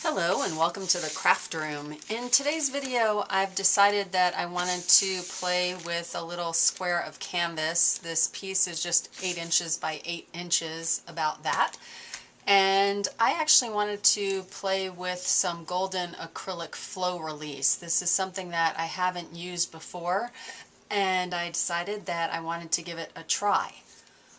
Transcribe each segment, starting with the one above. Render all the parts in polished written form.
Hello and welcome to the craft room. In today's video I've decided that I wanted to play with a little square of canvas. This piece is just 8 inches by 8 inches, about that. And I actually wanted to play with some Golden Acrylic Flow Release. This is something that I haven't used before and I decided that I wanted to give it a try.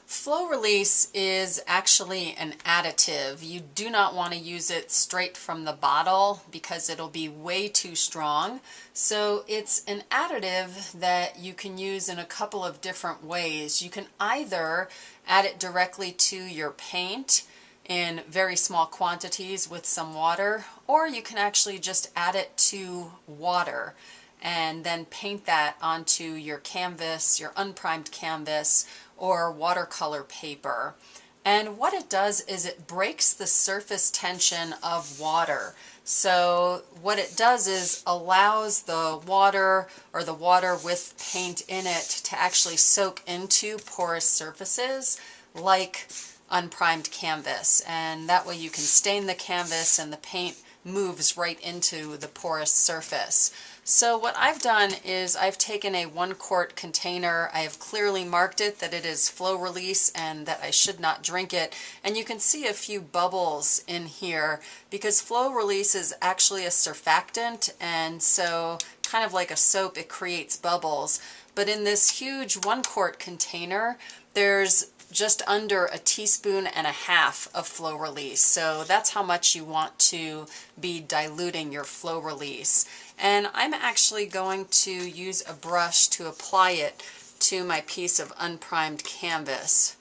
Flow Release is actually an additive. You do not want to use it straight from the bottle because it'll be way too strong. So it's an additive that you can use in a couple of different ways. You can either add it directly to your paint in very small quantities with some water, or you can actually just add it to water and then paint that onto your canvas, your unprimed canvas, or watercolor paper. And what it does is it breaks the surface tension of water. So what it does is allows the water or the water with paint in it to actually soak into porous surfaces like unprimed canvas, and that way you can stain the canvas and the paint moves right into the porous surface. So what I've done is I've taken a 1-quart container. I have clearly marked it that it is Flow Release and that I should not drink it. And you can see a few bubbles in here because Flow Release is actually a surfactant, and so kind of like a soap, it creates bubbles. But in this huge 1-quart container, there's just under a teaspoon and a half of Flow Release. So that's how much you want to be diluting your Flow Release. And I'm actually going to use a brush to apply it to my piece of unprimed canvas.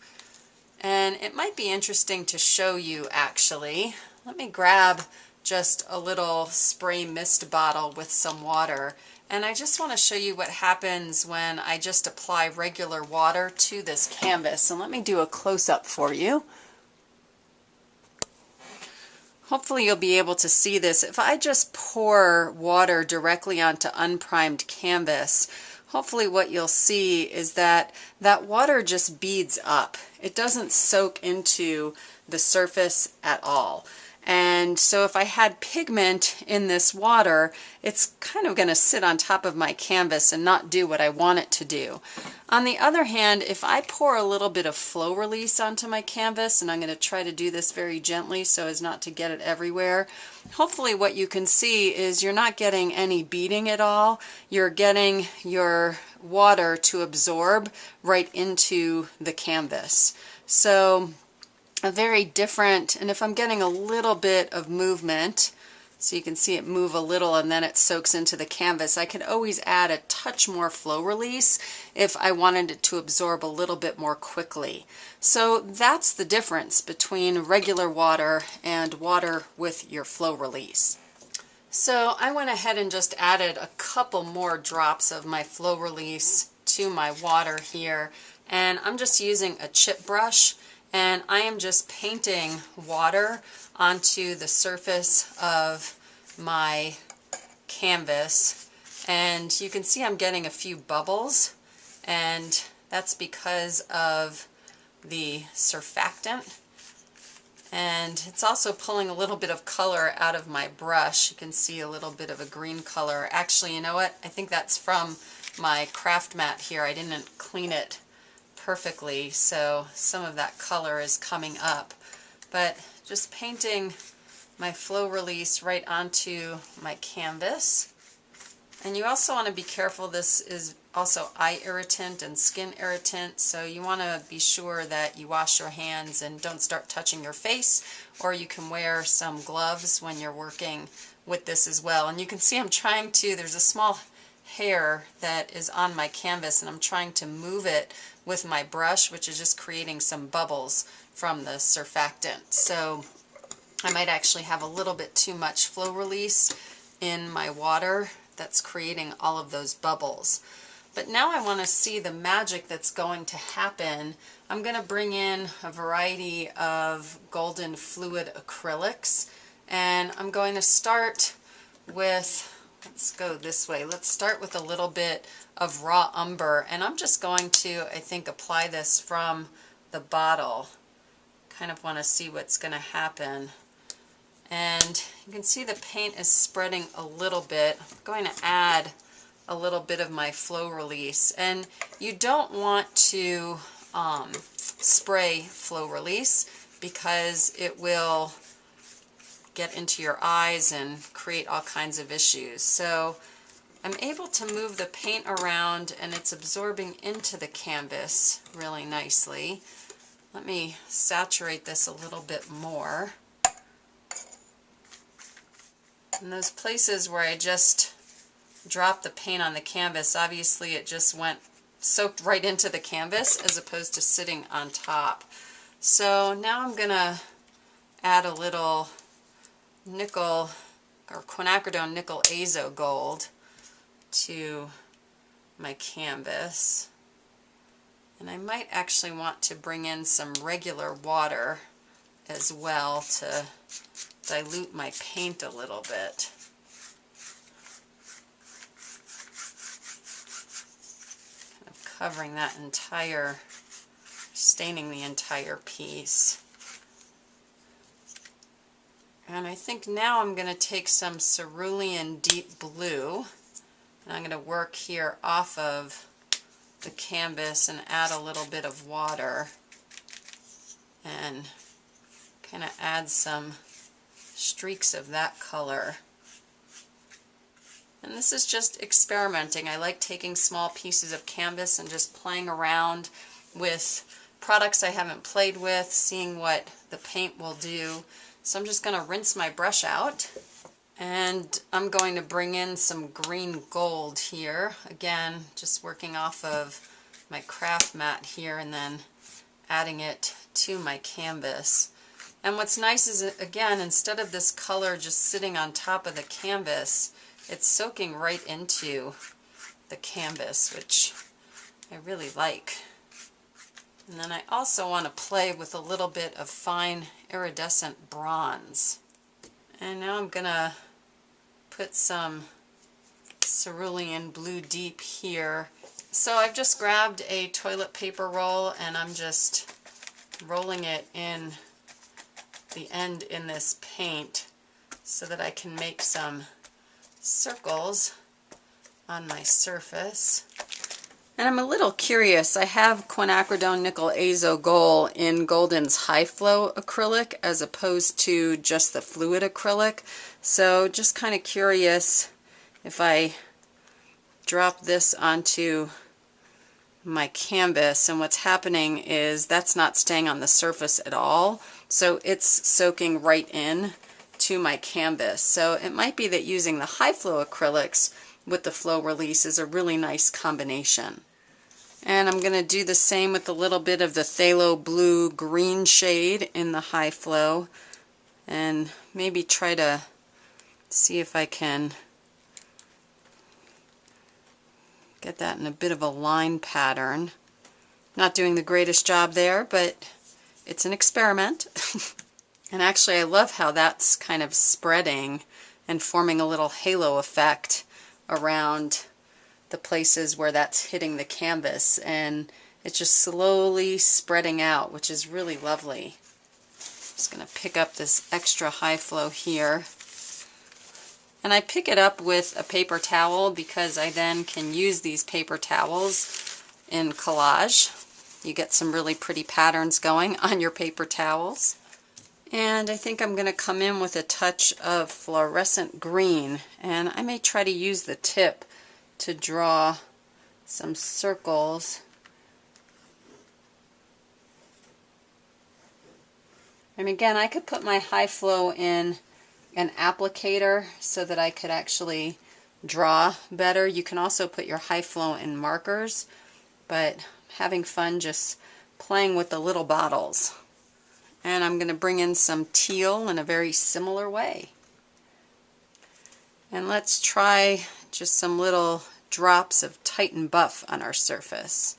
And it might be interesting to show you actually. Let me grab just a little spray mist bottle with some water. And I just want to show you what happens when I just apply regular water to this canvas. And let me do a close-up for you. Hopefully you'll be able to see this. If I just pour water directly onto unprimed canvas, hopefully what you'll see is that that water just beads up. It doesn't soak into the surface at all. And so if I had pigment in this water, it's kind of going to sit on top of my canvas and not do what I want it to do. On the other hand, if I pour a little bit of Flow Release onto my canvas, and I'm going to try to do this very gently so as not to get it everywhere, hopefully what you can see is you're not getting any beading at all. You're getting your water to absorb right into the canvas. So a very different, and if I'm getting a little bit of movement, so you can see it move a little and then it soaks into the canvas, I could always add a touch more Flow Release if I wanted it to absorb a little bit more quickly. So that's the difference between regular water and water with your Flow Release. So I went ahead and just added a couple more drops of my Flow Release to my water here, and I'm just using a chip brush. And I am just painting water onto the surface of my canvas. And you can see I'm getting a few bubbles, and that's because of the surfactant. And it's also pulling a little bit of color out of my brush. You can see a little bit of a green color. Actually, you know what? I think that's from my craft mat here. I didn't clean it perfectly, so some of that color is coming up. But just painting my Flow Release right onto my canvas. And you also want to be careful, this is also eye irritant and skin irritant, so you want to be sure that you wash your hands and don't start touching your face, or you can wear some gloves when you're working with this as well. And you can see I'm trying to, there's a small hair that is on my canvas, and I'm trying to move it with my brush, which is just creating some bubbles from the surfactant. So I might actually have a little bit too much Flow Release in my water that's creating all of those bubbles. But now I want to see the magic that's going to happen. I'm going to bring in a variety of golden fluid acrylics, and I'm going to start with, let's go this way. Let's start with a little bit of raw umber, and I'm just going to, I think, apply this from the bottle. Kind of want to see what's going to happen. And you can see the paint is spreading a little bit. I'm going to add a little bit of my Flow Release. And you don't want to spray Flow Release because it will get into your eyes and create all kinds of issues. So I'm able to move the paint around and it's absorbing into the canvas really nicely. Let me saturate this a little bit more. In those places where I just dropped the paint on the canvas, obviously it just went soaked right into the canvas as opposed to sitting on top. So now I'm going to add a little nickel or quinacridone nickel azo gold to my canvas. And I might actually want to bring in some regular water as well to dilute my paint a little bit. Kind of covering that entire, staining the entire piece. And I think now I'm going to take some cerulean deep blue and I'm going to work here off of the canvas and add a little bit of water and kind of add some streaks of that color. And this is just experimenting. I like taking small pieces of canvas and just playing around with products I haven't played with, seeing what the paint will do. So I'm just going to rinse my brush out and I'm going to bring in some green gold here. Again, just working off of my craft mat here and then adding it to my canvas. And what's nice is, again, instead of this color just sitting on top of the canvas, it's soaking right into the canvas, which I really like. And then I also want to play with a little bit of fine iridescent bronze. And now I'm going to put some cerulean blue deep here. So I've just grabbed a toilet paper roll and I'm just rolling it in the end in this paint so that I can make some circles on my surface. And I'm a little curious. I have quinacridone nickel azo gold in Golden's high flow acrylic as opposed to just the fluid acrylic. So just kind of curious if I drop this onto my canvas, and what's happening is that's not staying on the surface at all. So it's soaking right in to my canvas. So it might be that using the high flow acrylics with the Flow Release is a really nice combination. And I'm going to do the same with a little bit of the phthalo blue green shade in the high flow and maybe try to see if I can get that in a bit of a line pattern. Not doing the greatest job there, but it's an experiment. And actually I love how that's kind of spreading and forming a little halo effect around the places where that's hitting the canvas, and it's just slowly spreading out, which is really lovely. Just going to pick up this extra high flow here. And I pick it up with a paper towel because I then can use these paper towels in collage. You get some really pretty patterns going on your paper towels. And I think I'm going to come in with a touch of fluorescent green, and I may try to use the tip to draw some circles. And again, I could put my high flow in an applicator so that I could actually draw better. You can also put your high flow in markers, but having fun just playing with the little bottles. And I'm going to bring in some teal in a very similar way. And let's try just some little drops of Titan Buff on our surface.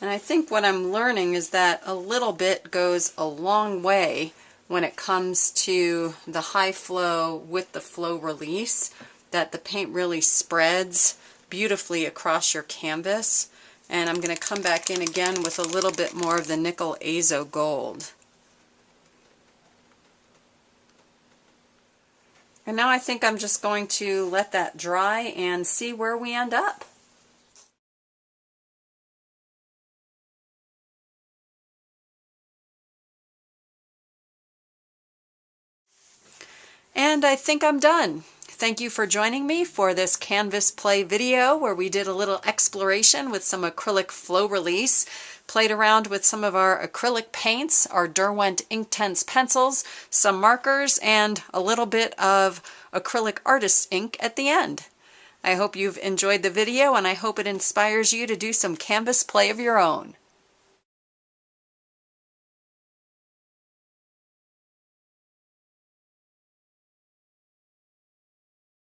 And I think what I'm learning is that a little bit goes a long way when it comes to the high flow with the Flow Release, that the paint really spreads beautifully across your canvas. And I'm going to come back in again with a little bit more of the nickel azo gold. And now I think I'm just going to let that dry and see where we end up. And I think I'm done. Thank you for joining me for this canvas play video where we did a little exploration with some acrylic flow release, played around with some of our acrylic paints, our Derwent Inktense pencils, some markers, and a little bit of acrylic artist ink at the end. I hope you've enjoyed the video, and I hope it inspires you to do some canvas play of your own.